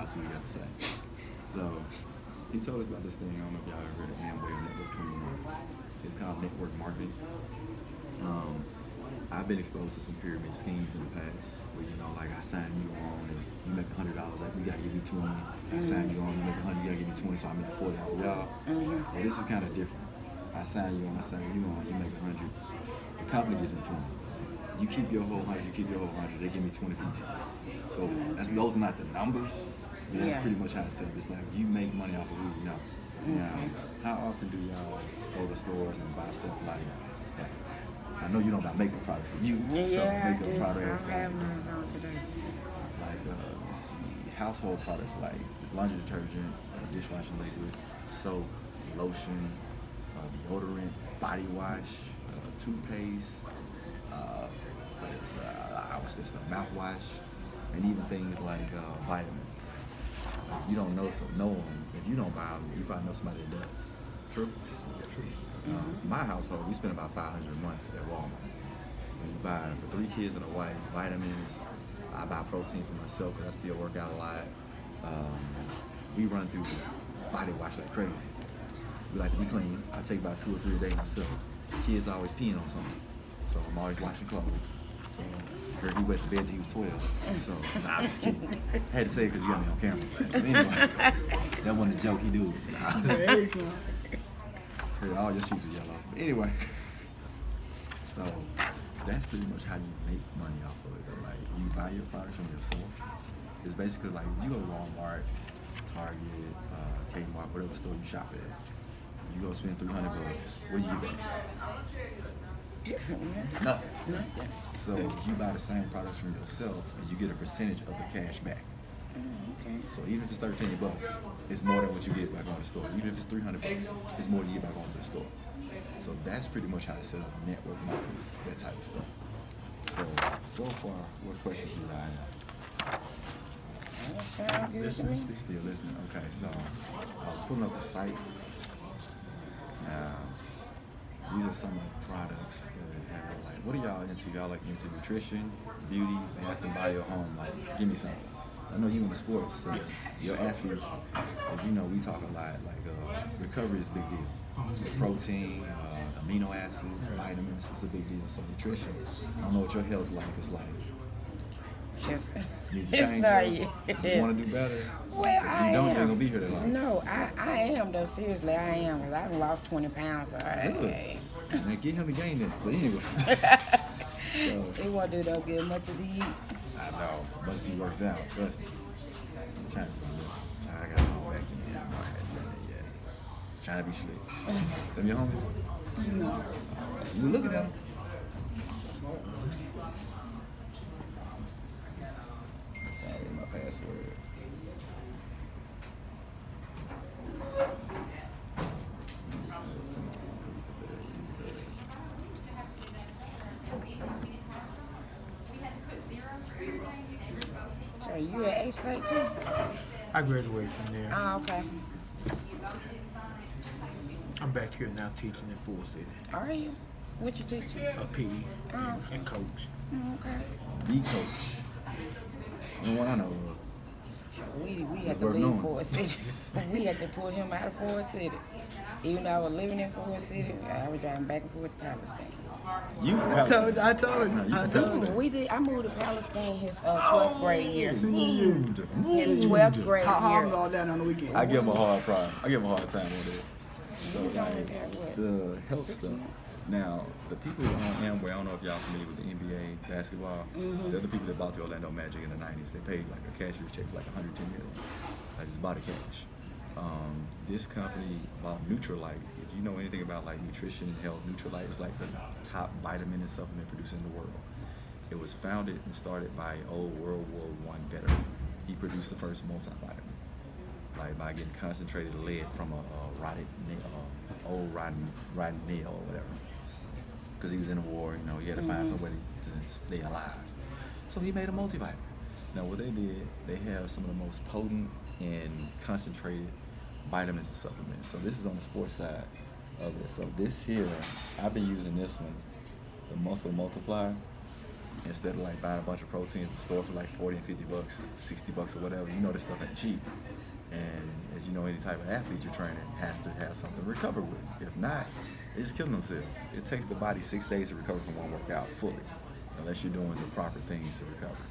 see what he got to say. So he told us about this thing. I don't know if y'all ever heard of Amway or network 21. It's called network marketing. I've been exposed to some pyramid schemes in the past where, you know, like I sign you on and you make $100, like you gotta give me 20. I sign you on, you make 100, you gotta give me 20, so I make 40 off of y'all. Well, this is kind of different. I sign you on, you make 100. The company gives me 20. You keep your whole 100, they give me 20 for each. So those are not the numbers, but that's pretty much how it's set up. It's like you make money off of who you know. Now, how often do y'all go to stores and buy stuff like that? I know you don't buy makeup products, but you sell makeup products. I have mine on today. Like, let's see, household products like laundry detergent, dishwashing liquid, soap, lotion, deodorant, body wash, toothpaste, what's this stuff, mouthwash, and even things like vitamins. You don't know them. If you don't buy them, you probably know somebody that does. True? True. My household, we spend about $500 a month at Walmart. We buy for 3 kids and a wife, vitamins. I buy protein for myself because I still work out a lot. We run through body wash like crazy. We like to be clean. I take about 2 or 3 a day myself. Kids always peeing on something, so I'm always washing clothes. So I heard he wet the bed till he was 12. So nah, I'm just kidding. I had to say it because you got me on camera. So anyway, that wasn't a joke. He do it. Nah, heard all your sheets were yellow. But anyway, so that's pretty much how you make money off of it. Though. Like you buy your products from yourself. It's basically like you go to Walmart, Target, Kmart, whatever store you shop at. You go spend $300. What do you get back? Nothing. So you buy the same products from yourself, and you get a percentage of the cash back. Okay. So even if it's $13, it's more than what you get by going to the store. Even if it's $300, it's more than you get by going to the store. So that's pretty much how to set up network marketing, that type of stuff. So far, what questions do I have? Listening. Still listening. Okay, so I was pulling up the site. These are some of the products that have, like, what are y'all into? Y'all like into nutrition, beauty, bath and body, or home? Like, give me something. I know you in the sports, so your athletes, as you know, we talk a lot, like recovery is a big deal. So protein, amino acids, vitamins, it's a big deal. So nutrition, I don't know what your health life is like. Need to change it. You want to do better? Well, if you don't, you ain't gonna be here that long. No, I am though. Seriously, I am. Cause I've lost 20 pounds. Good. Now get him to gain this. But anyway. So, he won't do no good much as he eat. I know. Much as he works out. Trust me. I'm trying to do this. I gotta go back in. I haven't done it yet. Trying to be slick. Them your homies? No. You were looking at them. Sorry, my password. So you at H-State too? I graduated from there. Oh, okay. I'm back here now teaching in Ford City. Are you? What you teaching? A PE and coach. Oh, okay. Be coach. The one I know of. We had to leave Ford City. We had to pull him out of Ford City. Even though I was living in Ford City, I was driving back and forth to Palestine. You from Palestine? I told you. I told you. I moved to Palestine his 12th grade year. His Moved. 12th grade How year. all down on the weekend? I give him a hard time. I give him a hard time on that. So like the health stuff. Now, the people on Amway, I don't know if y'all familiar with the NBA basketball. They're the people that bought the Orlando Magic in the 90s. They paid like a cashier's check for like $110 million. Like just bought it cash. This company bought Nutrilite. If you know anything about like nutrition and health, Nutrilite is like the top vitamin and supplement producer in the world. It was founded and started by an old World War I veteran. He produced the first multivitamin, like by getting concentrated lead from a rotted nail, old rotten nail or whatever. Because he was in the war, you know, he had to find somebody to stay alive. So he made a multivitamin. Now what they did, they have some of the most potent and concentrated vitamins and supplements. So this is on the sports side of it. So this here, I've been using this one, the Muscle Multiplier. instead of like buying a bunch of protein at the store for like 40 and 50 bucks, 60 bucks or whatever. You know this stuff ain't cheap. And as you know, any type of athlete you're training has to have something to recover with. If not, they just killing themselves. It takes the body 6 days to recover from one workout fully, unless you're doing the proper things to recover.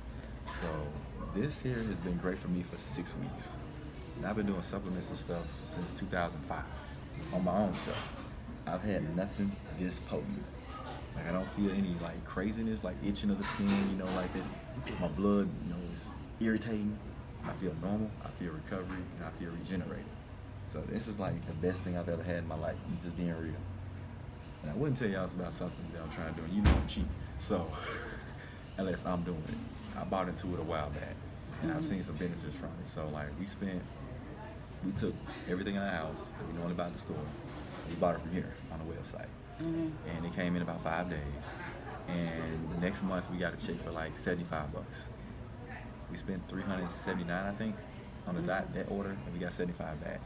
So this here has been great for me for 6 weeks. And I've been doing supplements and stuff since 2005 on my own self. I've had nothing this potent. Like I don't feel any like craziness, like itching of the skin, you know, like that. My blood, you know, is irritating. I feel normal, I feel recovery, and I feel regenerated. So this is like the best thing I've ever had in my life, just being real. And I wouldn't tell y'all about something that I'm trying to do, and you know I'm cheap. So, unless I'm doing it. I bought into it a while back, and I've seen some benefits from it. So like we took everything in the house that we normally buy at the store, and we bought it from here on the website. And it came in about 5 days. And the next month we got a check for like 75 bucks. We spent $379, I think, on that order, and we got 75 back.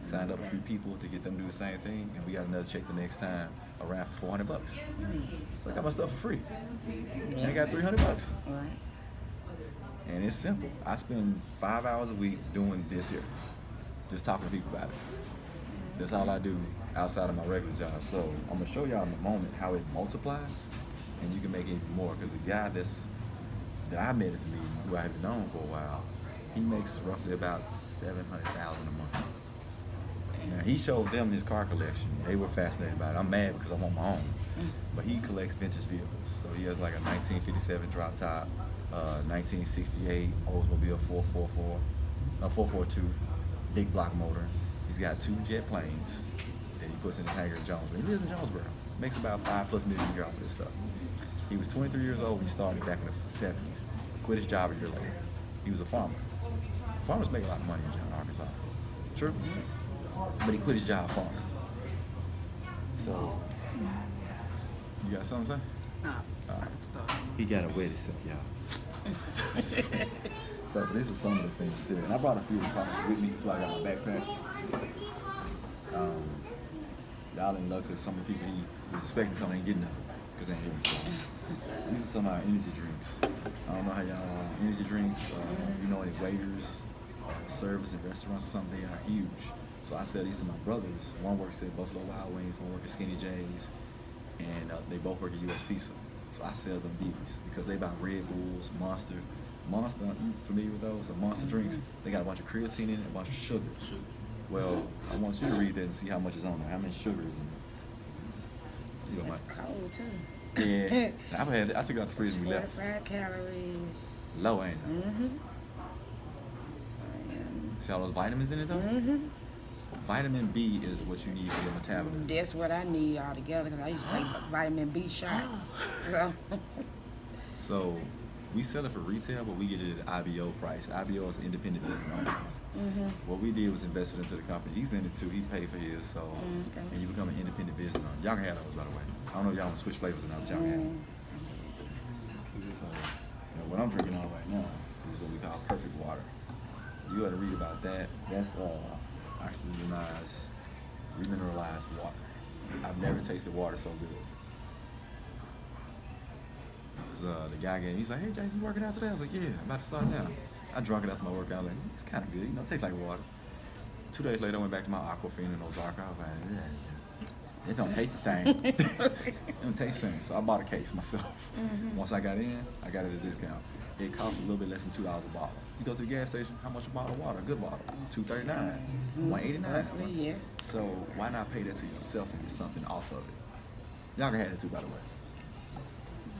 Signed up a few people to get them to do the same thing, and we got another check the next time around 400 bucks. So I got my stuff for free. And I got 300 bucks. Right. And it's simple. I spend 5 hours a week doing this here, just talking to people about it. That's all I do outside of my regular job. So I'm gonna show y'all in a moment how it multiplies, and you can make it even more. Because the guy that I met at the meeting, who I have known for a while, he makes roughly about $700,000 a month. Now he showed them his car collection. They were fascinated by it. I'm mad because I'm on my own, but he collects vintage vehicles. So he has like a 1957 drop top, 1968 Oldsmobile 442, big block motor. He's got 2 jet planes that he puts in his hangar in Jonesboro. He lives in Jonesboro. Makes about $5+ million a year off of this stuff. He was 23 years old when he started back in the 70s. Quit his job a year later. He was a farmer. Farmers make a lot of money in Arkansas. True. But he quit his job farming. So, you got something to say? Nah. He got a wet himself, y'all. So this is some of the things here. And I brought a few of the products with me, so I got my backpack. Y'all in luck because some of the people he was expecting to come and get nothing because they ain't here. So these are some of our energy drinks. I don't know how y'all energy drinks, you know, any waiters, service in restaurants or something, they are huge. So I sell these to my brothers. One works at Buffalo Wild Wings, one works at Skinny J's, and they both work at US Pizza. So I sell them these because they buy Red Bulls, Monster, you familiar with those? The Monster drinks, they got a bunch of creatine in it, a bunch of sugar. Well, I want you to read that and see how much is on there, how many sugars in it. It's cold too. Yeah, I took it out the freezer and we left. 45 calories. Low, ain't it? See all those vitamins in it though? Vitamin B is what you need for your metabolism. That's what I need altogether because I used to take vitamin B shots. So we sell it for retail, but we get it at IBO price. IBO is independent business owner. What we did was invested into the company. He's in it too. He paid for his, so and you become an independent business owner. Y'all can have those, by the way. I don't know if y'all want to switch flavors or not, but y'all can have them. So, what I'm drinking on right now is what we call perfect water. You got to read about that. That's remineralized water. I've never tasted water so good. The guy he's like, hey Jason, you working out today? I was like, yeah, I'm about to start now. I drunk it after my workout. I was like, it's kind of good, you know, it tastes like water. 2 days later, I went back to my Aquafina in Ozarka. I was like, yeah, it don't taste the same. It don't taste the same. So I bought a case myself. Once I got in, I got it at a discount. It costs a little bit less than $2 a bottle. You go to the gas station, how much a bottle of water? A good bottle, $2.39, $1.89. Yes. So why not pay that to yourself and get something off of it? Y'all can have it too, by the way.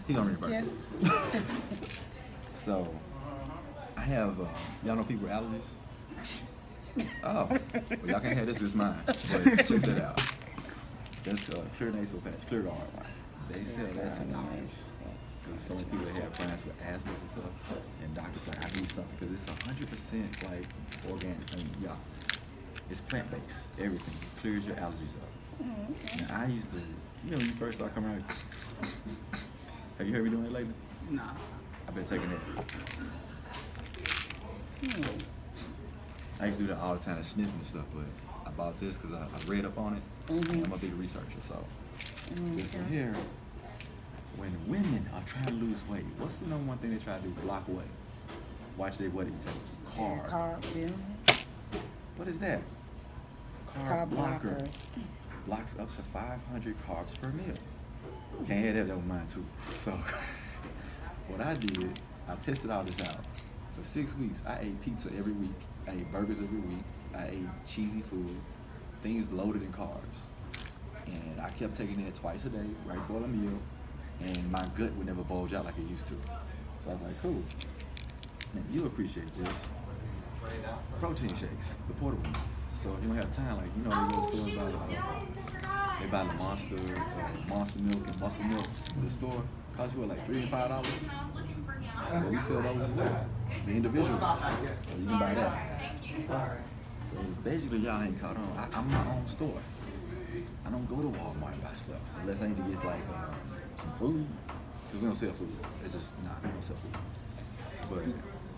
He gonna reimburse it. So I have, y'all know people with allergies? Oh, well, y'all can't have this, it's mine. But check that out. That's Clear Nasal Patch, Clear Guard. They sell that $10. Because so many people that have clients with asthma and stuff, and doctors like, I need something because it's 100% like organic. I mean, yeah, it's plant-based. Everything it clears your allergies up. Now I used to, you know, when you first start coming out, have you heard me doing it lately? Nah. I've been taking it. I used to do that all the time, sniffing and stuff, but I bought this because I read up on it. And I'm a big researcher, so this one here when women are trying to lose weight, what's the number one thing they try to do? Block what? Watch their what intake. Carb. Carbs, yeah. What is that? Carb blocker. Blocks up to 500 carbs per meal. Can't have that on mine too. So what I did, I tested all this out. For 6 weeks, I ate pizza every week. I ate burgers every week. I ate cheesy food, things loaded in carbs. And I kept taking it twice a day, right before the meal. And my gut would never bulge out like it used to. So I was like, cool. Man, you appreciate this. Protein shakes, the portable ones. So if you don't have time, like, you know, they go to the store and buy they buy the monster milk and muscle milk at the store. Cost you what, like $3 and $5? Well, we sell those as well, the individual ones. So you can buy that. So basically, y'all ain't caught on. I'm my own store. I don't go to Walmart and buy stuff unless I need to get like some food. Cause we don't sell food. It's just we don't sell food. But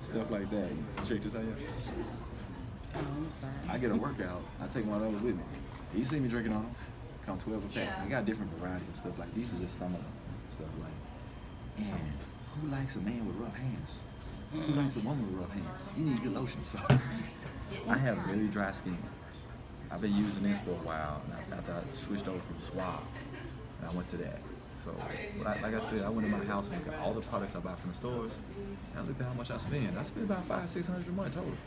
stuff like that. You check this out yet? Oh, I'm sorry. I get a workout. I take one of those with me. You see me drinking on them? Come 12 a pack. They got different varieties of stuff. Like these are just some of them. Stuff like. And who likes a man with rough hands? Who likes a woman with rough hands? You need good lotion. So I have very dry skin. I've been using this for a while, and after I switched over from Swab, and I went to that. So, like I said, I went in my house and looked at all the products I buy from the stores, and I looked at how much I spend. I spend about $500-600 a month total.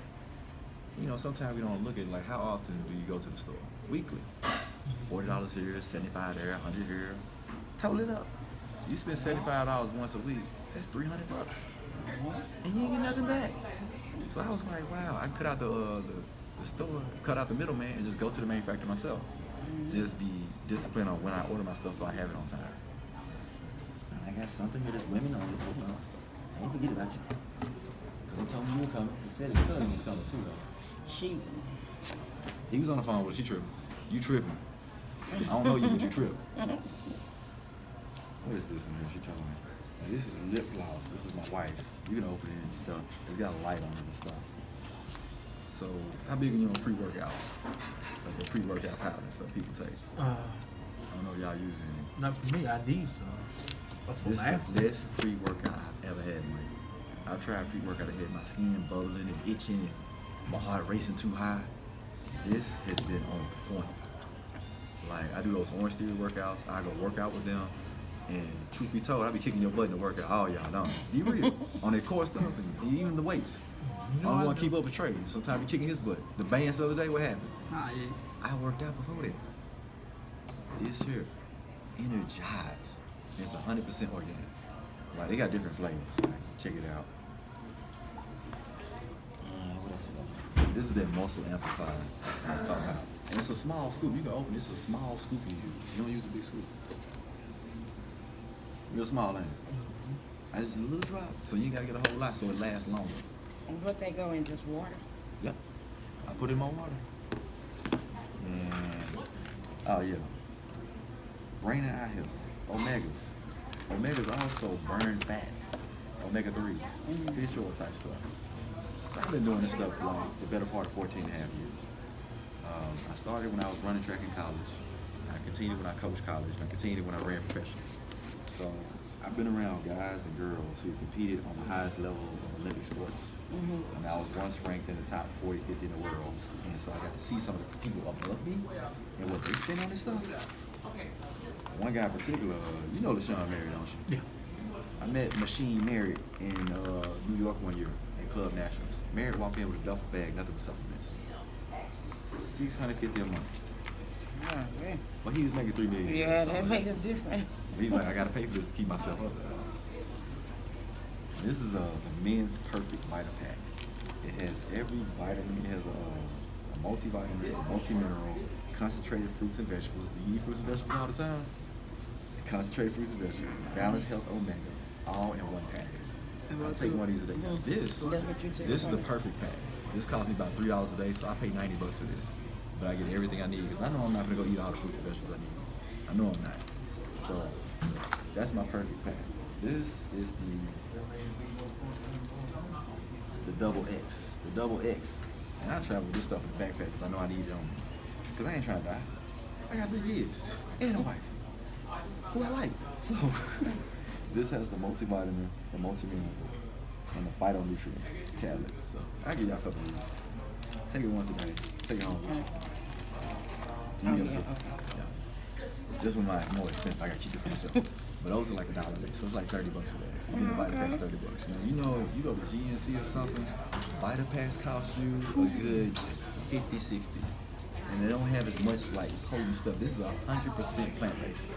You know, sometimes we don't look at like how often do you go to the store? Weekly. $40 here, $75 there, $100 here. Total it up. You spend $75 once a week, that's $300. And you ain't get nothing back. So I was like, wow, I cut out the store, cut out the middleman, and just go to the manufacturer myself. Just be disciplined on when I order my stuff so I have it on time. And I got something here that's women only. Hold on. I ain't forget about you. Because I told you you were coming. He said his cousin was coming too, though. He was on the phone with her. She tripping. You tripping. I don't know you, but you tripping. What is this in here? She told me. This is lip gloss. This is my wife's. You can open it and stuff. It's got a light on it and stuff. So, how big are you on pre-workout? Like the pre-workout powder and stuff people take. I don't know if y'all use any. Not for me. I need some. But for This my is the best pre-workout I've ever had, Mike. I've tried pre-workout. I had my skin bubbling and itching and my heart racing too high. This has been on point. Like, I do those Orange Theory workouts. I go work out with them. And truth be told, I be kicking your butt in the workout. All y'all know. Be real. On that core stuff and even the weights. I don't want to keep up with Trey. Sometimes he kicking his butt. The bands the other day, what happened? I worked out before that. This here, Energize. It's 100% organic. Like, they got different flavors. Like, check it out. What else is that? This is that muscle amplifier I was talking about. And it's a small scoop. You can open this. It's a small scoop you use. You don't use a big scoop. Real small, ain't it? I just a little drop, so you ain't gotta get a whole lot so it lasts longer. And what they go in, just water? Yep. I put it in my water. And, oh yeah. Brain and eye health. Omegas. Omegas also burn fat. Omega-3s. Fish oil type stuff. So I've been doing this stuff for like the better part of 14 and a half years. I started when I was running track in college. I continued when I coached college. And I continued when I ran professional. So I've been around guys and girls who competed on the highest level of Olympic sports. And I was once ranked in the top 40, 50 in the world. And so I got to see some of the people above me and what they spend on this stuff. One guy in particular, you know LaShawn Mary, don't you? Yeah. I met Machine Merritt in New York one year at Club Nationals. Merritt walked in with a duffel bag, nothing but supplements. $650 a month. Oh, man. But he was making $3 million. Yeah, that makes a difference. He's like, I gotta pay for this to keep myself up. This is the Men's Perfect Vita Pack. It has every vitamin. It has a multivitamin, a multi-mineral, concentrated fruits and vegetables. Do you eat fruits and vegetables all the time? Concentrated fruits and vegetables, balanced health omega, all in one pack. I'll take one of these a day. This is the perfect pack. This costs me about $3 a day, so I pay $90 for this. But I get everything I need because I know I'm not gonna go eat all the fruits and vegetables I need. I know I'm not. So that's my perfect pack. This is the double X. The double X. And I travel with this stuff in the backpack because I know I need it on me. Because I ain't trying to die. I got 3 kids and a wife who I like. So This has the multivitamin, the multi-mineral, and the phytonutrient tablet. So I give y'all a couple of these. Take it once a day. Take it home. You Oh, get yeah, it too. Yeah. This one might be more expensive. I gotta keep it for myself. But those are like $1 a day, so it's like $30 a day. You get the Vitapack for $30. Now, you go to GNC or something, Vitapacks cost you a good 50, 60. And they don't have as much like potent stuff. This is 100% plant-based.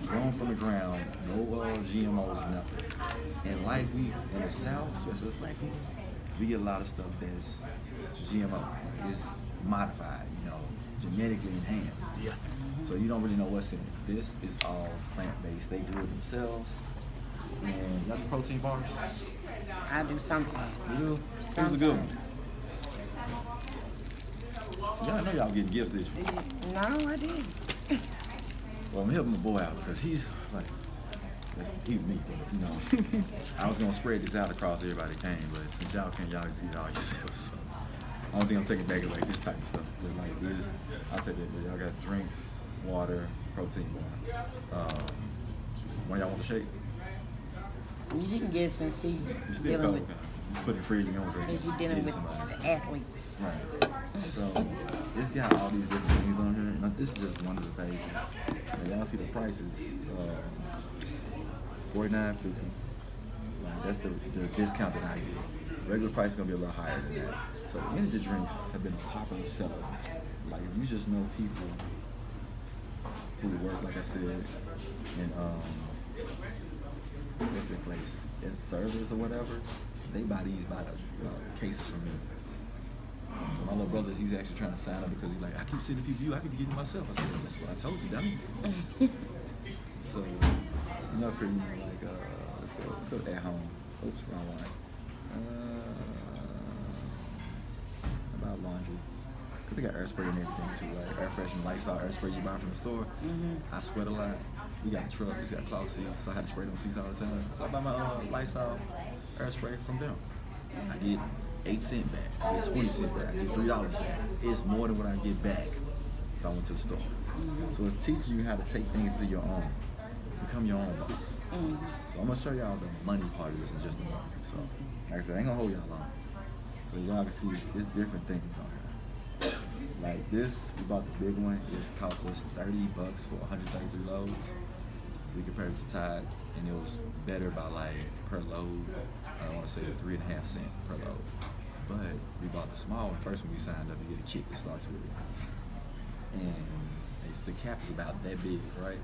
Grown from the ground, no GMOs, nothing. And like we, in the South, especially as black people, we get a lot of stuff that's GMO. It's modified, genetically enhanced. Yeah. So you don't really know what's in it. This is all plant-based. They grew it themselves. And y'all do protein bars? I do sometimes. You do? This is a good one. So y'all know y'all getting gifts, did you? No, I didn't. Well, I'm helping my boy out because he's like, he's me, but I was gonna spread this out across everybody that came, but since y'all can't, y'all just eat it all yourselves. So I don't think I'm taking back like this type of stuff. But like this, I'll take that. But y'all got drinks, water, protein bar. When y'all want the shake? You can get some see You still dealing cold. with, You put it in the fridge and you don't drink since it. you're dealing Get with somebody. the athletes. Right. So it's got all these different things on here. Now, this is just one of the pages. And y'all see the prices. $49.50. That's the discount that I get. Regular price is gonna be a little higher than that. So energy drinks have been a popular seller. Like if you just know people who work, like I said, in what's their place, as service or whatever, they buy these by the cases from me. So my little brother, he's actually trying to sign up because he's like, I keep sending people you, I could be getting myself. I said, that's what I told you, dummy. So, pretty like, let's go at home. Oops, wrong one. About laundry. Cause they got air spray and everything too, like air freshener, Lysol air spray you buy from the store. I sweat a lot. We got a truck, it's got cloth seats, so I had to spray them seats all the time. So I buy my Lysol air spray from them. I get 8 cents back, I get 20 cents back, I get $3 back. It's more than what I get back if I went to the store. So it's teaching you how to take things to your own, become your own boss. So I'm gonna show y'all the money part of this in just a moment. So like I said, I ain't gonna hold y'all long. So y'all can see it's different things on here. Like this, we bought the big one. It cost us $30 for 133 loads. We compared it to Tide, and it was better by like per load. I want to say 3.5 cents per load. But we bought the small one first when we signed up. You get a kit that starts with it, and the cap is about that big, right?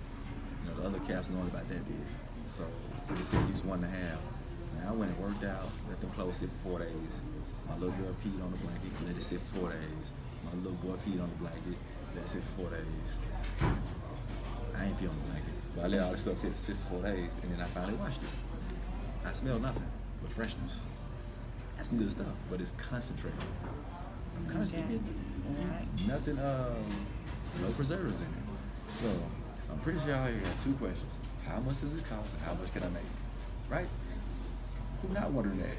The other cap's only about that big. So it says use 1.5. Now I went and worked out, let them close it for 4 days. My little girl peed on the blanket, let it sit for 4 days. My little boy peed on the blanket, let it sit for 4 days. I ain't pee on the blanket, but I let all this stuff sit for 4 days, and then I finally washed it. I smell nothing but freshness. That's some good stuff, but it's concentrated. Concentrated. Nothing, no preservatives in it. So I'm pretty sure y'all here got 2 questions. How much does it cost and how much can I make? Right? Who not wondering that?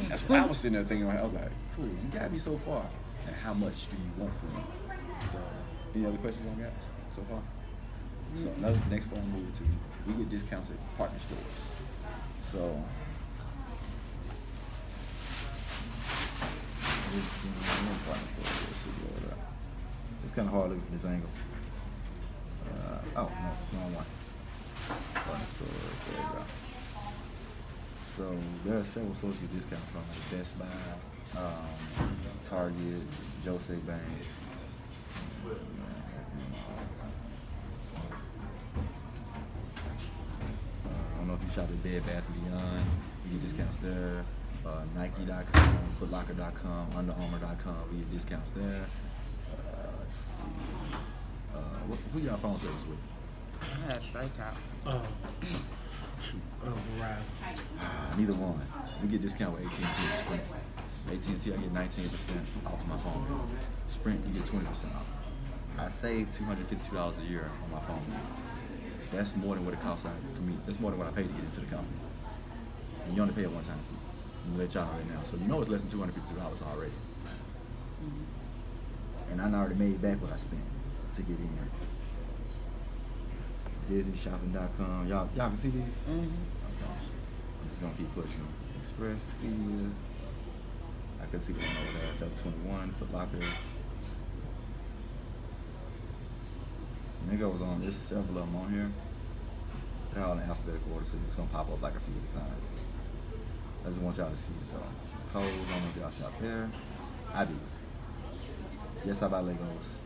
That's what I was sitting there thinking. I was like, cool, you got me so far. And how much do you want from me? So, any other questions y'all got so far? So, next point I'm moving to, we get discounts at partner stores. So, partner stores. It's kind of hard looking from this angle. No, wrong one. Partner stores, there you go. So there are several stores you get discount from, like Best Buy, Target, Jose Bank. I don't know if you shop at Bed Bath & Beyond, you get discounts there. Nike.com, Footlocker.com, UnderArmour.com, we get discounts there. Let's see. Who y'all phone service with? I had straight talk. Verizon. Neither one. We get discount with AT&T and Sprint. AT&T, I get 19% off my phone. Sprint, you get 20% off. I save $252 a year on my phone. That's more than what it costs for me. That's more than what I pay to get into the company. And you only pay it one time too. I'm gonna let y'all know right now. So you know it's less than $250 already. And I already made back what I spent to get in here. So DisneyShopping.com. Y'all can see these? Mm-hmm. Okay. I'm just gonna keep pushing them. Express, Expedia. I can see the one over there. Forever 21, Foot Locker. Nigga was on. There's several of them on here. They're all in alphabetical order, so it's gonna pop up like a few at a time. I just want y'all to see it though. Kohl's, I don't know if y'all shop there. I do. Yes, I buy Legos.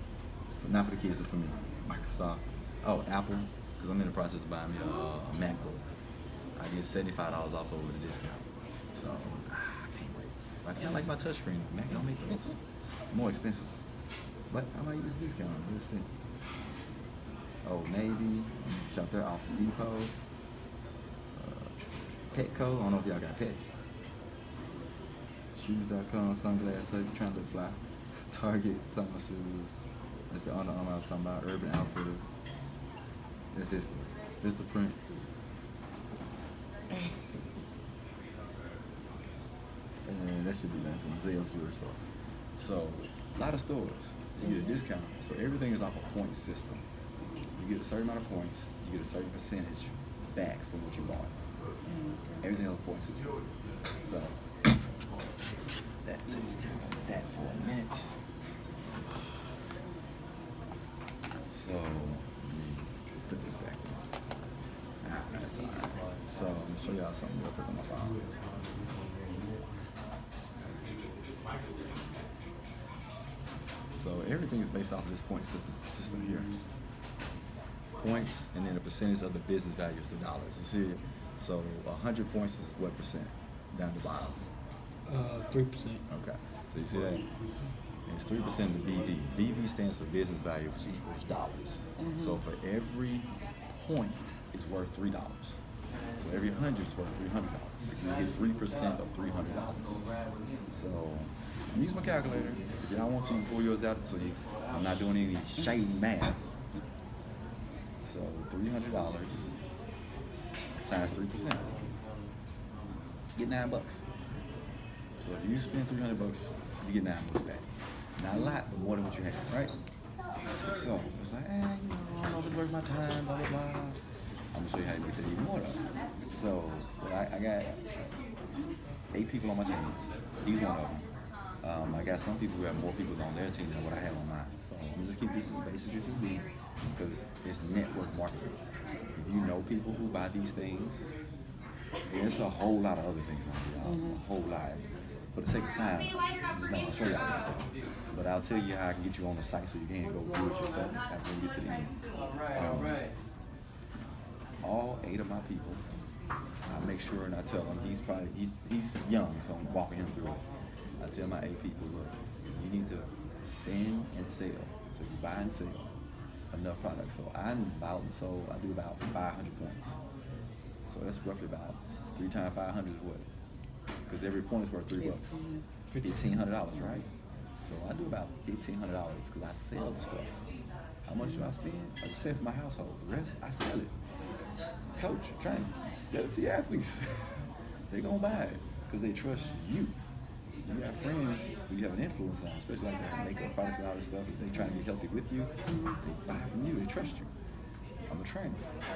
Not for the kids, but for me. Microsoft. Oh, Apple, because I'm in the process of buying me a MacBook. I get $75 off over the discount. So, I can't wait. I kind of like my touchscreen. Mac don't make those. More expensive. But I might use a discount. Let's see. Old Navy. Shop there. Office Depot. Petco. I don't know if y'all got pets. Shoes.com. Sunglasses. If you're trying to look fly. Target. Thomas Shoes. That's the Under Armour I was talking about. Urban Outfitters. That's history. This the print. And that should be nice on Zales jewelry store. So, a lot of stores. You get a discount. So everything is off a point system. You get a certain amount of points, you get a certain percentage back from what you bought. Everything on a point system. So, that takes care of that for a minute. So, let me put this back. That's all right. So, I'm going to show y'all something real quick on my phone. So, everything is based off of this point system here. Points, and then a percentage of the business value is the dollars. You see it? So, 100 points is what percent? Down the bottom. 3%. Okay. So, you see that? It's 3% of the BV. BV stands for business value, which equals dollars. So for every point, it's worth $3. So every 100 is worth $300. You get 3% of $300. So I'm using my calculator. If y'all want to, you can pull yours out. So I'm not doing any shady math. So $300 times 3%. Get $9. So if you spend $300, you get $9 back. Not a lot, but more than what you have, right? So it's like, you know, I don't know if it's worth my time, blah, blah, blah. I'm gonna show you how to make that even more though. So, I got 8 people on my team. He's one of them. I got some people who have more people on their team than what I have on mine. So I'm gonna just keep this as basic as it can be because it's network marketing. If you know people who buy these things, there's a whole lot of other things on here, y'all. A whole lot. For the sake of time, I'm just not gonna show y'all. But I'll tell you how I can get you on the site so you can go do it yourself after we get to the end. All 8 of my people, I make sure and I tell him he's young, so I'm walking him through it. I tell my 8 people, look, you need to spend and sell. So you buy and sell enough products. So I do about 500 points. So that's roughly about 3 times 500 is what? Because every point is worth $3. $1,500, right? So I do about $1,500 because I sell the stuff. How much do I spend? I spend for my household. The rest, I sell it. Coach, trying to sell it to your athletes. They're gonna buy it because they trust you. You got friends who you have an influence on, especially like that makeup products and all this stuff. If they try to be healthy with you, they buy from you. They trust you. I'm a trainer.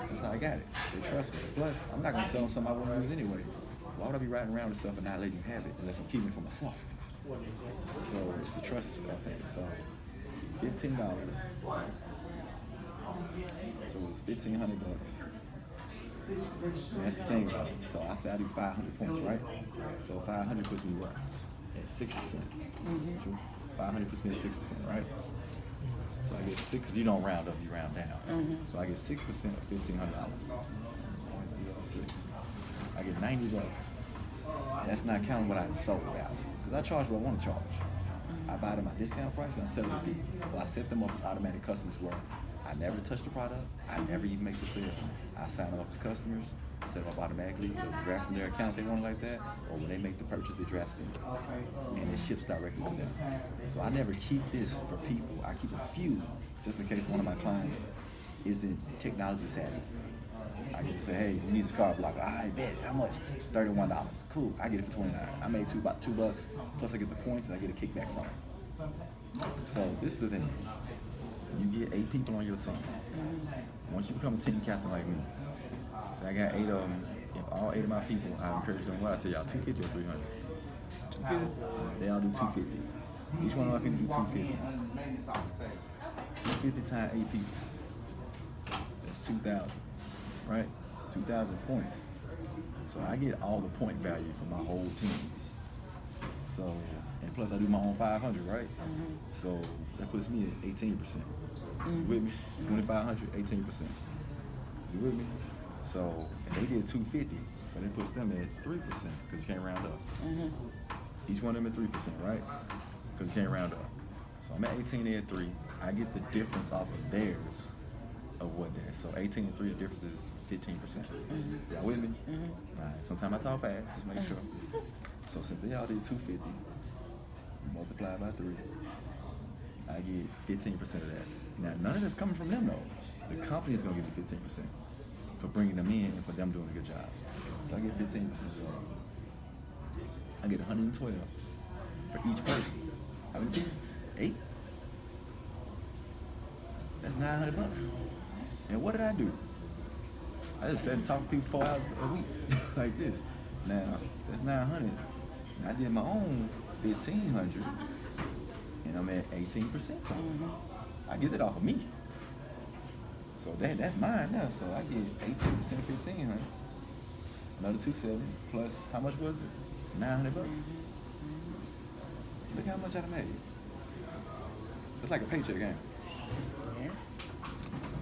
That's how I got it. They trust me. Plus, I'm not gonna sell something I won't use anyway. Why would I be riding around with stuff and not letting you have it unless I'm keeping it for myself? So it's the trust thing. So $15. So it's $1,500. And that's the thing about it. So I say I do 500 points, right? So 500 puts me what? At 6%. True. 500 puts me at 6%, right? So I get 6, because you don't round up, you round down. So I get 6% of $1,500. I get $90. That's not counting what I sold out. Because I charge what I want to charge. I buy them at discount price and I sell it to people. Well, I set them up as automatic customers where I never touch the product. I never even make the sale. I sign them up as customers, set them up automatically. They'll draft from their account if they want it like that. Or when they make the purchase, they draft them. And it ships directly to them. So I never keep this for people. I keep a few just in case one of my clients isn't technology savvy. I can just say, hey, we need this card blocker. I bet. How much? $31. Cool. I get it for $29. I made about $2. Plus I get the points and I get a kickback from it. So this is the thing. You get 8 people on your team. Once you become a team captain like me, so I got 8 of them. If all 8 of my people, I encourage them. What I tell y'all, 250 or 300. 250. They all do 250. Each one of my people do 250. 250 times 8 people. That's 2,000, right? 2,000 points. So I get all the point value for my whole team. So, and plus I do my own 500, right? So that puts me at 18%. You with me? 2,500, 18%. You with me? So, and they did 250, so that puts them at 3% because you can't round up. Each one of them at 3%, right? Because you can't round up. So I'm at 18, they at 3. I get the difference off of theirs of what theirs. So 18 and 3, the difference is 15%. Y'all with me? All right, sometimes I talk fast, just make sure. So since they all did 250, multiply by 3, I get 15% of that. Now, none of that's coming from them, though. The company's going to give me 15% for bringing them in and for them doing a good job. So I get 15%. I get 112 for each person. How many people? 8? That's $900. And what did I do? I just sat and talked to people 4 hours a week like this. Now, that's 900. I did my own 1,500, and I'm at 18%. I get it off of me. So that's mine now. So I get 18%, 1,500. Another 270 plus how much was it? $900. Look how much I made. It's like a paycheck game.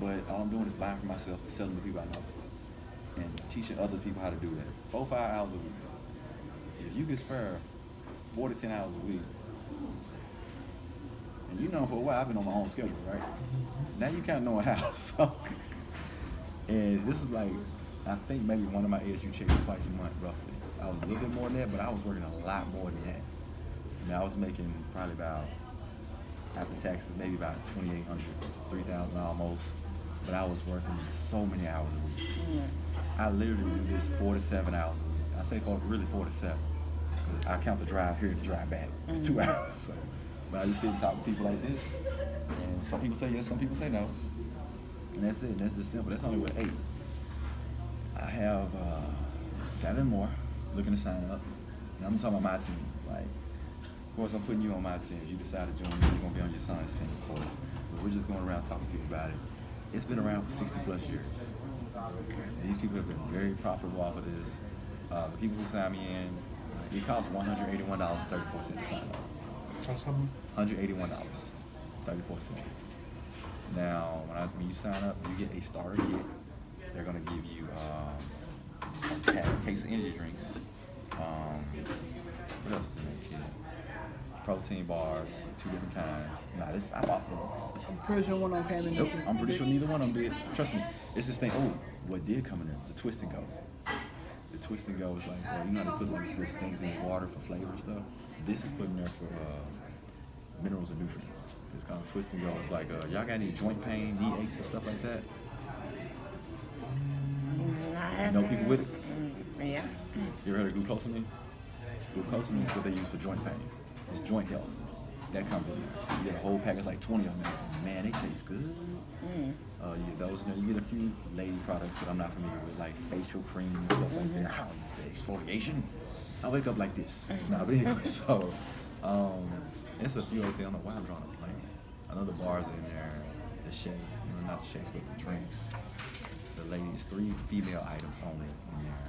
But all I'm doing is buying for myself and selling to people I know. And teaching other people how to do that. 4 or 5 hours a week. If you could spare 4 to 10 hours a week, and you know for a while I've been on my own schedule, right? Now you kind of know how. So, and this is like, I think maybe one of my ASU checks twice a month, roughly. I was a little bit more than that, but I was working a lot more than that. I mean, I was making probably about, after taxes, maybe about 2,800, 3,000 almost. But I was working so many hours a week. I literally do this 4 to 7 hours a week. I say really 4 to 7, because I count the drive here and the drive back. It's 2 hours. So, but I just sit and talk to people like this, and some people say yes, some people say no, and that's it. That's just simple. That's only with 8. I have 7 more looking to sign up, and I'm talking about my team. Like, of course, I'm putting you on my team. If you decide to join me, you're gonna be on your son's team, of course. But we're just going around talking to people about it. It's been around for 60 plus years. These people have been very profitable off of this. The people who sign me in, it costs $181.34 to sign up. $181.34. Now, when you sign up, you get a starter kit. They're gonna give you a case of energy drinks. What else is in that kit? Protein bars, 2 different kinds. Nah, this I bought them. I'm pretty sure one of them came in. Nope, I'm pretty sure neither one of them did. Trust me, it's this thing. Oh, what did come in there? The twist and go. The twist and go is like, well, you know how they put like those things in water for flavor and stuff. This is put in there for minerals and nutrients. It's called twist and go. It's like, y'all got any joint pain, knee aches and stuff like that? You know people with it? Yeah. You ever heard of glucosamine? Glucosamine is what they use for joint pain. It's joint health. That comes in there. You get a whole package, like 20 of them. Man, they taste good. You get those. You get a few lady products that I'm not familiar with, like facial cream and stuff like that. I don't use the exfoliation. I wake up like this. Nah, but anyway, so it's a few other things. I don't know why I'm drawing a plane. I know the bars are in there, the shake, not the shakes, but the drinks. The ladies, 3 female items only in there.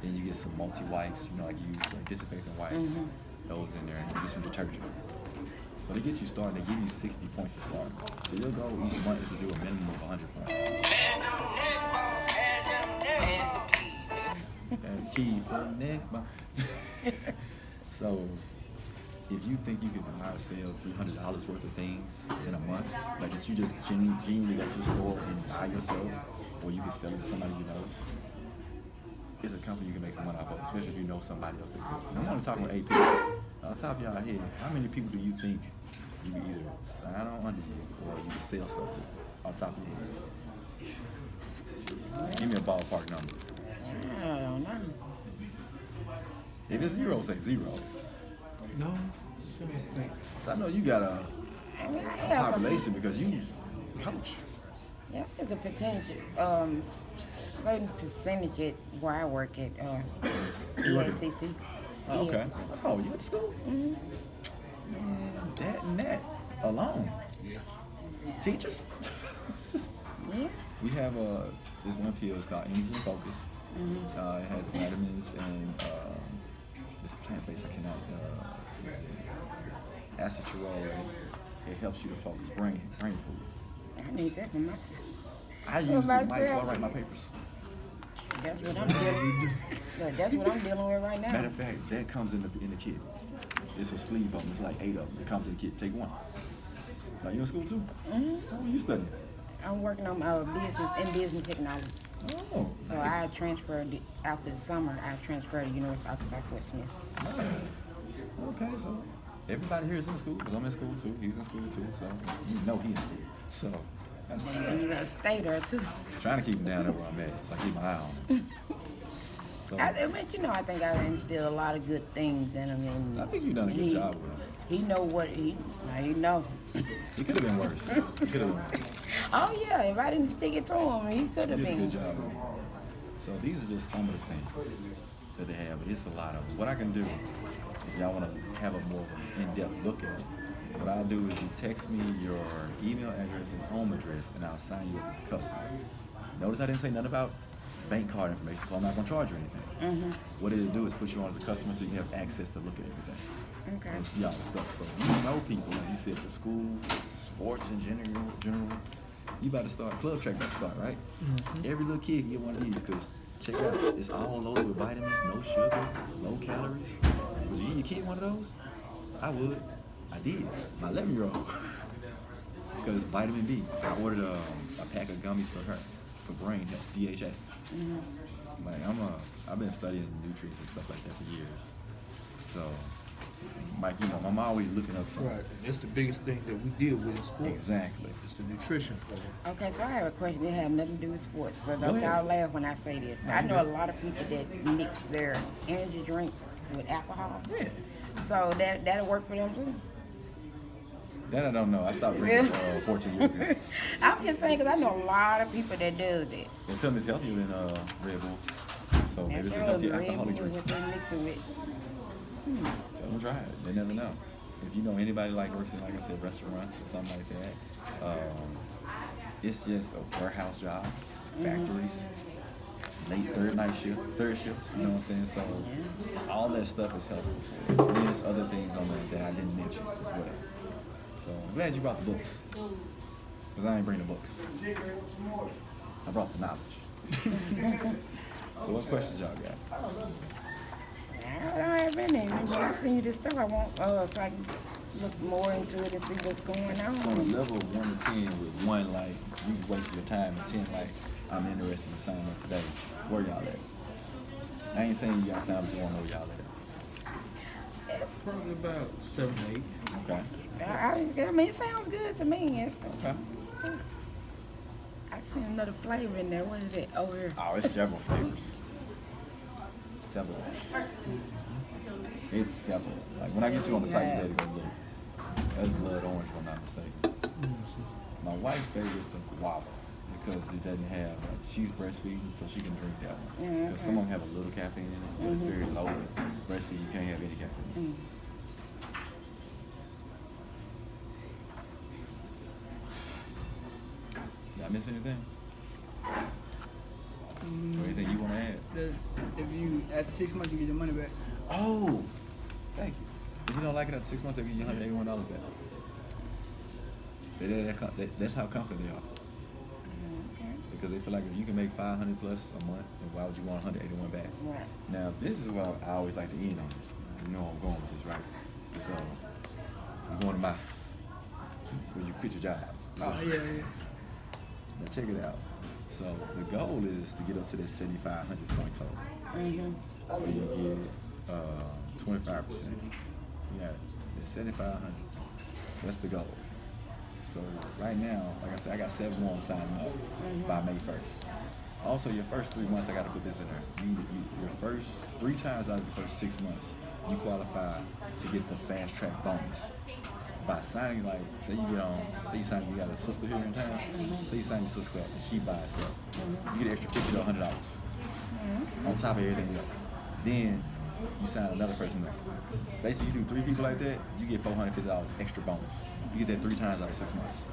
Then you get some multi-wipes, like you use like disinfectant wipes. Those in there, and you get some detergent. So they get you started, they give you 60 points to start. So your goal each month is to do a minimum of 100 points. And key for neck. So if you think you can buy or sell $300 worth of things in a month, like that you just genuinely go to the store and buy yourself, or you can sell it to somebody you know, it's a company you can make some money off of, especially if you know somebody else that could. And I'm only talking with 8 people. Off the top of y'all head, how many people do you think you can either sign on under you or you can sell stuff to? Off the top of your head. Give me a ballpark number. I don't know. If it's 0, say 0. No. So I know you got a I mean, I have some. population because you coach? Yeah, there's a percentage, certain percentage at where I work at EACC. Oh, okay. EACC. Oh, you went to school? Man, that and that alone. Teachers? Yeah. We have this one pill. It's called Energy and Focus. It has vitamins and it's plant-based. I cannot. Is it acetyl. It helps you to focus. Brain food. I need that for myself. I use it myself. before I write my papers. That's what I'm dealing. Look, that's what I'm dealing with right now. Matter of fact, that comes in the kit. It's a sleeve of them. It's like 8 of them. It comes in the kit. Take one. Are you in school too? What are you studying? I'm working on business technology. Oh, So I transferred after the summer. I transferred to University of Arkansas Fort Smith. nice. Okay, so everybody here is in school because I'm in school too. He's in school too, so you know he's in school. So that's And you gotta stay there too. trying to keep him down there where I'm at, so I keep my eye on him. So I think I instilled a lot of good things in him. And I think you've done a good job with him. He know what he know. He could have been worse. He could have been worse. Oh yeah, if I didn't stick it to him, he could have You did a been. good job with him. So these are just some of the things that they have. It's a lot of them. What I can do, if y'all want to have a more of an in-depth look at it, what I'll do is you text me your email address and home address, and I'll sign you up as a customer. Notice I didn't say nothing about bank card information, so I'm not going to charge you anything. What it'll do is put you on as a customer so you have access to look at everything Okay. and see all the stuff. So you know people, like you said, the school, sports in general. You about to start, club track about to start, right? Every little kid can get one of these because check it out, it's all loaded with vitamins, no sugar, low calories. Would you give your kid one of those? I would. I did. My 11-year-old. Because vitamin B. I ordered a pack of gummies for her for brain health, DHA. Like I've been studying nutrients and stuff like that for years. So, Mike, you know, I'm always looking up something. Right, and that's the biggest thing that we deal with in sports. Exactly. It's the nutrition part. Okay, so I have a question that have nothing to do with sports. So Go don't ahead. y'all laugh when I say this. I know a lot of people that mix their energy drink with alcohol. Yeah. So that'll work for them too. That I don't know. I stopped drinking 14 years ago. I'm just saying because I know a lot of people that do that. They tell me it's healthier than Red Bull. So maybe it's a That's healthy Red alcoholic Bull, drink. what they mix it with. Tell them try it. They never know. If you know anybody like works in, like I said, restaurants or something like that, it's just a warehouse jobs, factories, late third shift, you know what I'm saying? So all that stuff is helpful for you. And there's other things on there that I didn't mention as well. So I'm glad you brought the books. Because I ain't bring the books. I brought the knowledge. So what questions y'all got? I don't have any. When I send you this stuff, I want so I can look more into it and see what's going So on a on. level of 1 to 10, with 1 like you wasted your time, and 10 like I'm interested in signing up today, where y'all at? I ain't saying you got to sign up, I just want to know where y'all at. It's, Probably about 7, 8. Okay. I mean, it sounds good to me. Okay. I see another flavor in there. What is it over here? Oh, it's several flavors. Several. It's several. Like when I get you on the site, you better go look. That's blood orange, if I'm not mistaken. My wife's favorite is the guava because it doesn't have. She's breastfeeding, so she can drink that one. Because some of them have a little caffeine in it, but it's very low. Breastfeeding, you can't have any caffeine. Did I miss anything? Or anything you want to add? If you after 6 months you get your money back. Oh, thank you. If you don't like it after 6 months, they give you $181 back. That's how confident they are. Okay. Because they feel like if you can make $500 plus a month, then why would you want 181 back? Right. Now, this is what I always like to end on. You know I'm going with this, right? So, you're going to my, where you quit your job. So, Oh yeah. now check it out. So the goal is to get up to this 7,500 point total. Where you get 25%. You got it. It's 7,500. That's the goal. So right now, like I said, I got 7 more signing up by May 1st. Also, your first 3 months, I got to put this in there. Your first 3 times out of the first 6 months, you qualify to get the fast track bonus. by signing, like, say you sign, you got a sister here in town, say you sign your sister up and she buys stuff, you get an extra $50 to $100 on top of everything else. Then you sign another person up. Basically, you do 3 people like that, you get $450 extra bonus. You get that 3 times out of 6 months.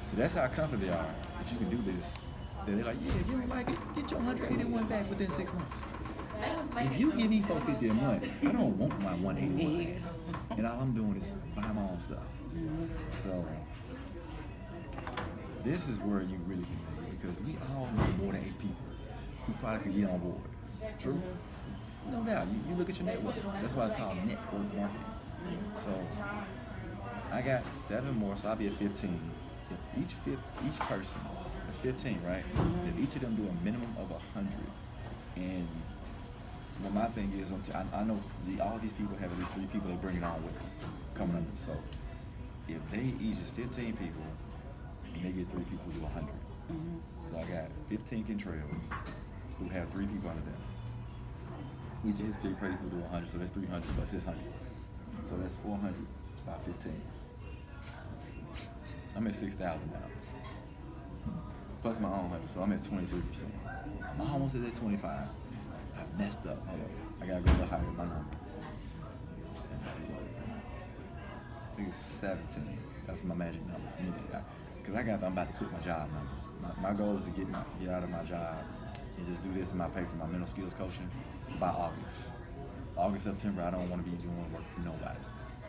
So that's how confident they are that you can do this. They're like, yeah, if you don't like it, get your 181 back within 6 months. If you give me $450 a month, I don't want my 181. And all I'm doing is buy my own stuff. So this is where you really can make it, because we all know more than 8 people who probably could get on board. True? No doubt. You look at your network. That's why it's called network marketing. So I got 7 more, so I'll be at 15. If each person, that's 15, right? If each of them do a minimum of 100, and well, my thing is, I know all these people have at least 3 people they bring it on with them coming under. So if they each is 15 people, and they get 3 people to do 100. So I got 15 Kentrails who have 3 people under them. Each of his people do 100, so that's 300 plus 600. So that's 400 by 15. I'm at 6,000 now. Plus my own 100, so I'm at 23%. I'm almost at that 25. I messed up. Hold on. I gotta go a little higher than my number. Let's see. I think it's 17. That's my magic number for me. Because I'm about to quit my job numbers. My goal is to get out of my job and just do this in my paper, my mental skills coaching, by August, September. I don't want to be doing work for nobody.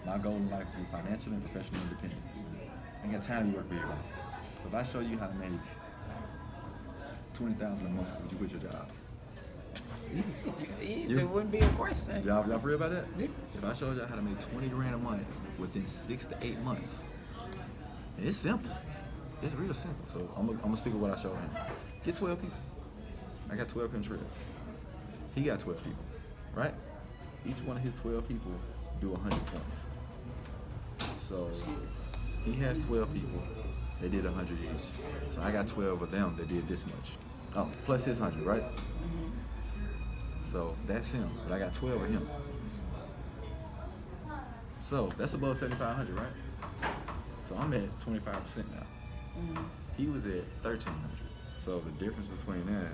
My goal in life is to be financially and professionally independent. I ain't got time to work for everybody. So if I show you how to make $20,000 a month, would you quit your job? It wouldn't be a question. Y'all free about that? If I showed y'all how to make 20 grand a month within 6 to 8 months, and it's simple. It's real simple. So I'm gonna stick with what I showed him. Get 12 people. I got 12 Kentrails. He got 12 people, right? Each one of his 12 people do 100 points. So he has 12 people. They did 100 each. So I got 12 of them that did this much. Oh, plus his 100, right? So that's him, but I got 12 of him. So that's above 7,500, right? So I'm at 25% now. He was at 1,300. So the difference between that,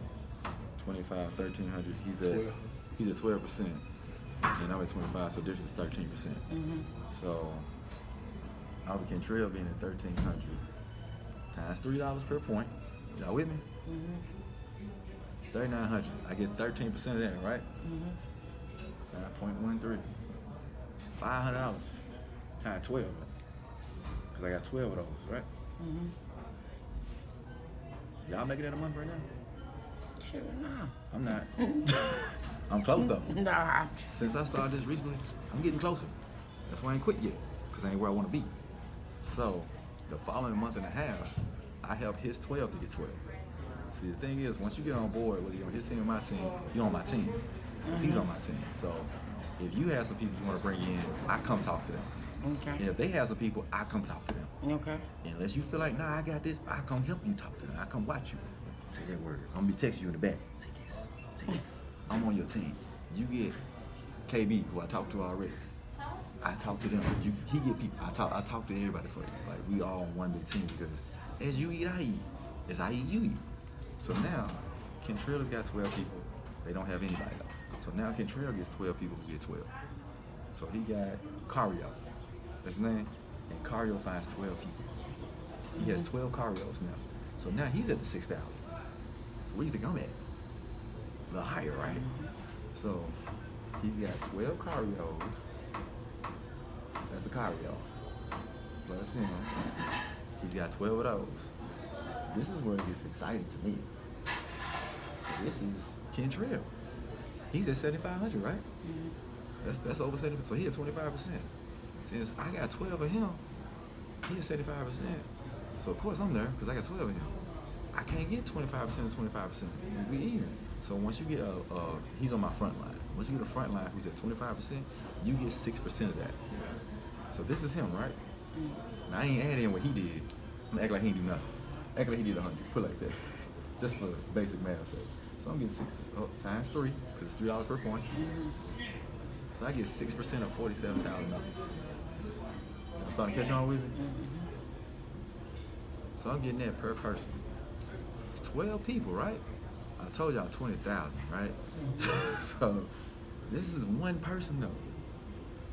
25, 1,300, he's at 12%, and I'm at 25. So the difference is 13%. So Albert Kentrail being at 1,300 times $3 per point. Y'all with me? 3,900. I get 13% of that, right? So 0.13. $500 times 12. Because I got 12 of those, right? Y'all making that a month right now? Sure, no. I'm not. I'm close though. Nah. Since I started this recently, I'm getting closer. That's why I ain't quit yet, because I ain't where I want to be. So the following month and a half, I help his 12 to get 12. See, the thing is, once you get on board, whether you're on his team or my team, you're on my team, because he's on my team. So if you have some people you want to bring in, I come talk to them. Okay. And if they have some people, I come talk to them. Okay. And unless you feel like, nah, I got this, I come help you talk to them. I come watch you. Say that word. I'm gonna be texting you in the back. Say this. Say that. I'm on your team. You get KB, who I talked to already. I talk to them. He get people. I talk to everybody for you. Like, we all on one big team, because as you eat, I eat. As I eat, you eat. So now, Kentrail's got 12 people. They don't have anybody else. So now Kentrail gets 12 people who get 12. So he got Cario. That's his name. And Cario finds 12 people. He has 12 Carios now. So now he's at the 6,000. So where do you think I'm at? A little higher, right? So he's got 12 Carios. That's the Cario. Plus him. He's got 12 of those. This is where it gets exciting to me. So this is Kentrail. He's at 7,500, right? That's over 70%. So he at 25%. Since I got 12 of him, he at 75%. So of course I'm there, because I got 12 of him. I can't get 25% and 25%. We even. So once you get he's on my front line. Once you get a front line who's at 25%, you get 6% of that. So this is him, right? Now I ain't adding what he did. I'm gonna act like he didn't do nothing. Act like he did 100. Put it like that. Just for basic math sake. So I'm getting 6 times 3, because it's $3 per point. So I get 6% of $47,000. I'm starting to catch on with me. So I'm getting that per person. It's 12 people, right? I told y'all 20,000, right? So this is one person though.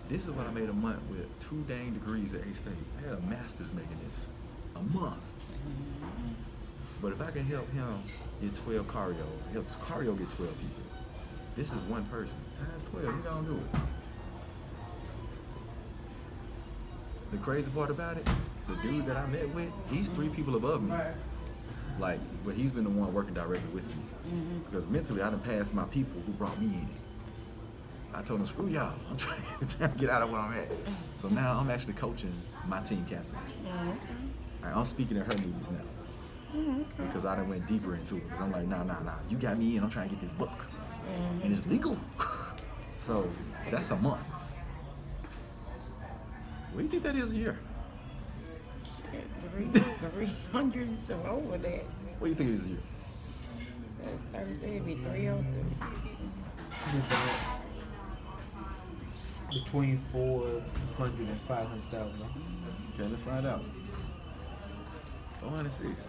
This is what I made a month with 2 dang degrees at A-State. I had a master's making this a month. But if I can help him get 12 Carios, help Cario get 12 people, this is one person. Times 12, you don't do it. The crazy part about it, the dude that I met with, he's 3 people above me. Like, but he's been the one working directly with me. Because mentally, I done passed my people who brought me in. I told them, screw y'all. I'm trying to get out of where I'm at. So now I'm actually coaching my team captain. I'm speaking at her meetings now. Because I done went deeper into it. Because I'm like, nah. You got me in. I'm trying to get this book. And it's legal. So that's a month. What do you think that is a year? 300 and some over that. What do you think it is a year? That's 30, it'd be 303. Between 400 and 500,000. Okay, let's find out. 406.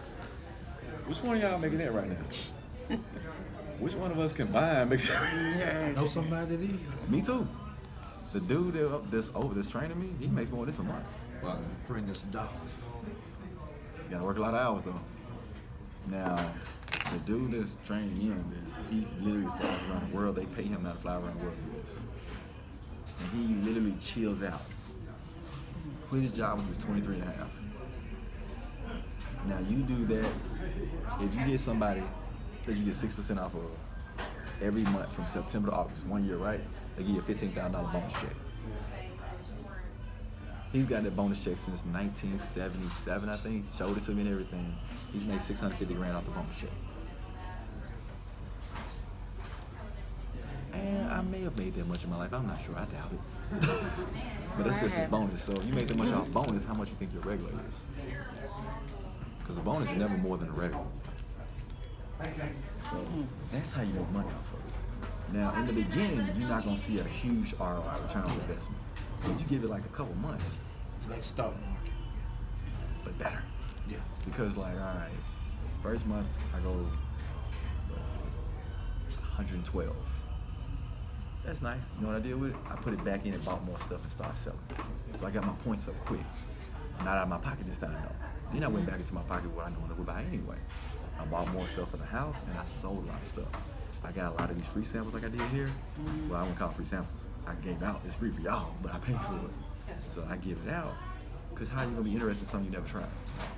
Which one of y'all making that right now? Which one of us combined make I know somebody that is. Me too. The dude that's training me, he makes more than this a month. Well, a friend that's a doctor. You gotta work a lot of hours though. Now, the dude that's training me on this, he literally flies around the world. They pay him not to fly around the world for this. And he literally chills out. Quit his job when he was 23 and a half. Now you do that, if you get somebody that you get 6% off of every month from September to August, 1 year, right? They give you a $15,000 bonus check. He's got that bonus check since 1977, I think. Showed it to me and everything. He's made $650,000 off the bonus check. And I may have made that much in my life. I'm not sure. I doubt it. But that's just his bonus. So if you make that much off bonus, how much you think your regular is? Because the bonus is never more than the regular. So that's how you make money off of it. Now, in the beginning, you're not going to see a huge ROI, return on investment. But you give it like a couple months. It's like stock market. But better. Yeah. Because like, all right, first month I go 112. That's nice. You know what I did with it? I put it back in and bought more stuff and started selling. So I got my points up quick. Not out of my pocket this time though. Then I went back into my pocket what I normally would buy anyway. I bought more stuff for the house and I sold a lot of stuff. I got a lot of these free samples like I did here. Well, I wouldn't call it free samples. I gave out. It's free for y'all, but I paid for it. So I give it out. Because how you going to be interested in something you never tried?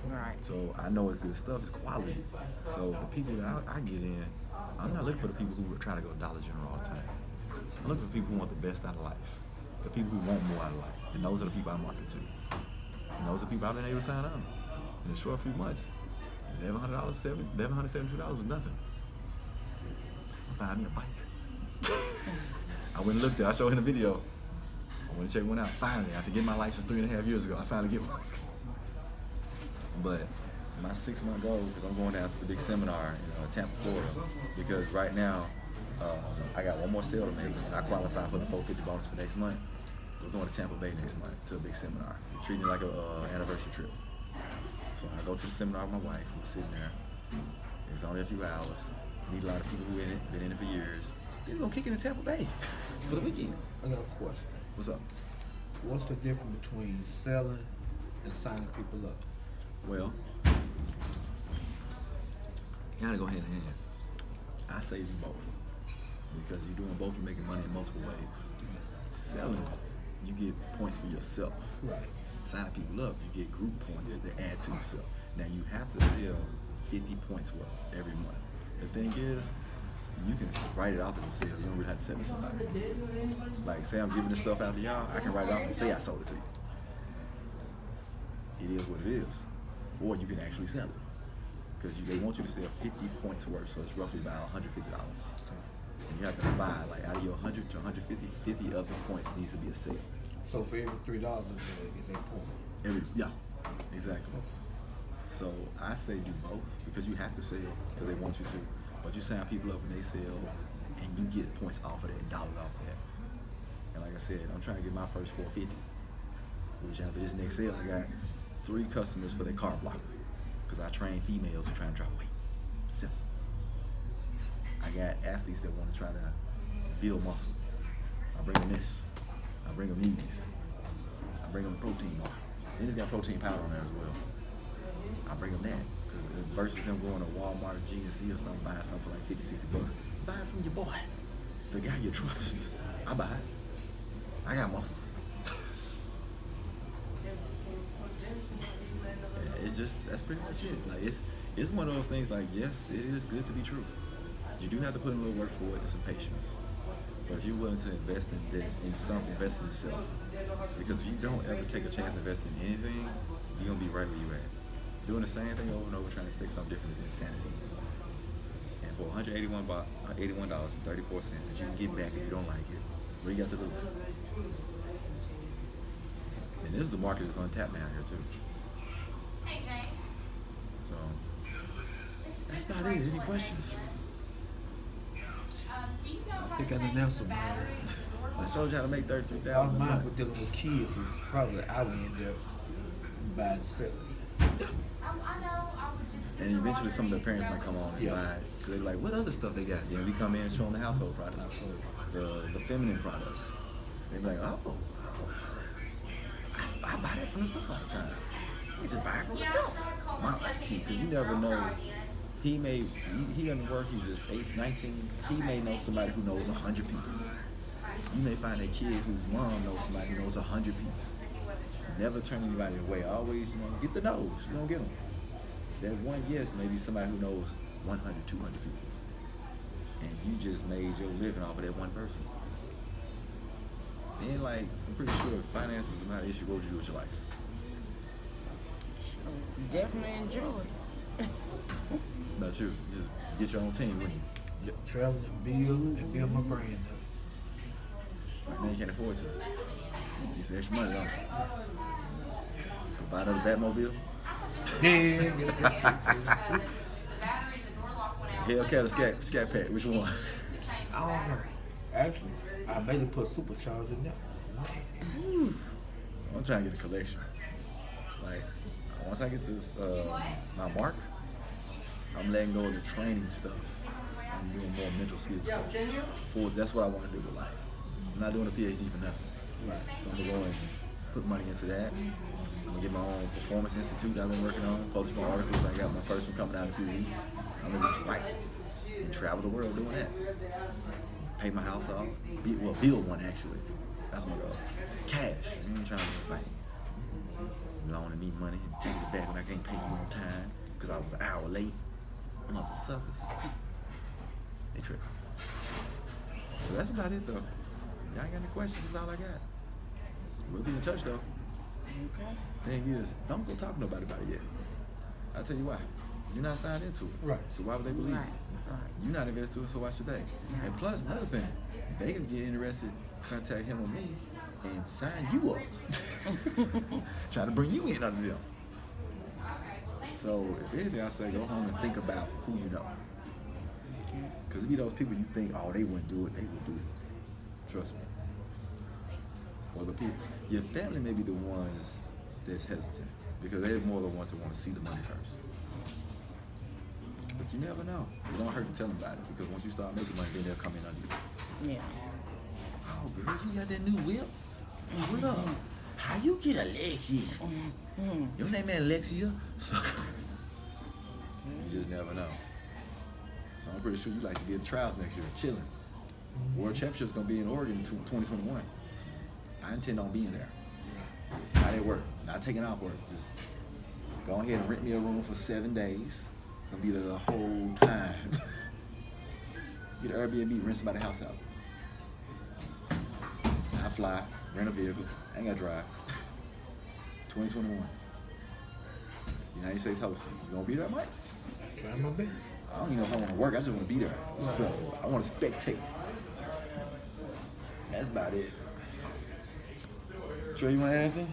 Right. So I know it's good stuff. It's quality. So the people that I get in, I'm not looking for the people who are trying to go Dollar General all the time. I'm looking for people who want the best out of life. The people who want more out of life. And those are the people I'm marketing to. And those are the people I've been able to sign on. In a short few months, $1,172 was nothing. Buy me a bike. I went and looked at it. I showed him the video. I went to check one out. Finally, after getting my license 3.5 years ago, I finally get one. But my 6-month goal, because I'm going down to the big seminar in Tampa, Florida, because right now I got one more sale to make, and I qualify for the $450 bonus for next month. We're going to Tampa Bay next month to a big seminar. We're treating it like an anniversary trip. So I go to the seminar with my wife. We're sitting there. It's only a few hours. Meet a lot of people who in it, been in it for years. Then we're gonna kick it in Tampa Bay for the weekend. I got a question. What's up? What's the difference between selling and signing people up? Well, you gotta go hand in hand. I say do both. Because you're doing both, you're making money in multiple ways. Selling, you get points for yourself. Right. Signing people up, you get group points that add to yourself. Now you have to sell 50 points worth every month. The thing is, you can write it off as a sale. You don't really have to sell it to somebody. Like, say I'm giving this stuff out to y'all, I can write it off and say I sold it to you. It is what it is. Or you can actually sell it. Because they want you to sell 50 points worth, so it's roughly about $150. And you have to buy, like, out of your 100 to 150, 50 of the points needs to be a sale. So for every $3 is a point. Yeah, exactly. So I say do both because you have to sell because they want you to. But you sign people up and they sell, and you get points off of that, dollars off of that. And like I said, I'm trying to get my first $450. Which after this next sale, I got 3 customers for their car blocker. Because I train females who try to drop weight. Simple. I got athletes that want to try to build muscle. I bring them this. I bring them these. I bring them protein bar. Then it's got protein powder on there as well. I bring them that. Because versus them going to Walmart, GNC or something, buying something for like 50, 60 bucks. Buy it from your boy. The guy you trust. I buy it. I got muscles. Yeah, it's just, that's pretty much it. Like it's one of those things like, yes, it is good to be true. You do have to put in a little work for it and some patience. But if you're willing to invest in this, in something, invest in yourself. Because if you don't ever take a chance to invest in anything, you're gonna be right where you at. Doing the same thing over and over, trying to expect something different is insanity. And for $181.34 that you can get back if you don't like it, what do you got to lose? And this is a market that's untapped down here too. Hey, James. So that's about it. Any questions? Do you know I think I done answered mine. I showed you how to make All $33,000 a mine month. with dealing with kids is probably I would end up buying and selling. I know. I would just. And eventually some of the parents might come on and Yeah. buy it. Cause they're like, what other stuff they got? Then we come in and show them the household products. Absolutely. The feminine products. They be like, oh, I buy that from the store all the time. You just buy it for myself. My auntie, because you never know. He doesn't work, he's just 19. He may know somebody who knows 100 people. You may find a kid whose mom knows somebody who knows 100 people. Never turn anybody away. Always, get the no's. You don't get them. That one yes, maybe somebody who knows 100, 200 people. And you just made your living off of that one person. And like, I'm pretty sure if finances was not an issue, what would you do with your life? Definitely enjoy it. Not you. Just get your own team, wouldn't you? Yep, travel and build my brand up. Right now you can't afford to. You need some extra money, don't you? Go buy another Batmobile? Yeah. Hellcat or Scat Pack? Which one? I don't know. Actually, I made it put supercharged in there. I'm trying to get a collection. Like, once I get to my mark, I'm letting go of the training stuff. I'm doing more mental skills stuff. That's what I want to do with life. I'm not doing a PhD for nothing. Right. So I'm going to go and put money into that. I'm going to get my own performance institute I've been working on, publish my articles. I got my first one coming out in a few weeks. I'm going to just write and travel the world doing that. Pay my house off. Build one actually. That's my goal. Cash. I ain't trying to bank. Loaning me money and taking it back when I can't pay you on time because I was an hour late. Mother suckers. They tripping. So that's about it though. Y'all ain't got any questions, that's all I got. We'll be in touch though. Okay. Thing is, don't go talk to nobody about it yet. I'll tell you why. You're not signed into it. Right. So why would they believe Right. you? Right. You're not invested to it, so why should they? Right. And plus, another thing, they can get interested, contact him or me, and sign you up. Try to bring you in under them. So, if anything, I say go home and think about who you know. Because it be those people you think, oh, they wouldn't do it, they would do it. Trust me. Or the people. Your family may be the ones that's hesitant because they're more the ones that want to see the money first. But you never know. It don't hurt to tell them about it because once you start making money, then they'll come in under you. Yeah. Oh, girl, you got that new whip? What up? How you get Alexia? Your name ain't Alexia? So, you just never know. So I'm pretty sure you like to be at the trials next year, chilling. World Championship's gonna be in Oregon in 2021. I intend on being there. Not at work, not taking off work. Just go ahead and rent me a room for 7 days. It's gonna be there the whole time. Get an Airbnb, rent somebody's house out. I fly, rent a vehicle, I ain't gotta drive. 2021. United States hosting. You gonna be there, Mike? Try my best. I don't even know if I want to work. I just want to be there. So I want to spectate. That's about it. Sure you want to add anything?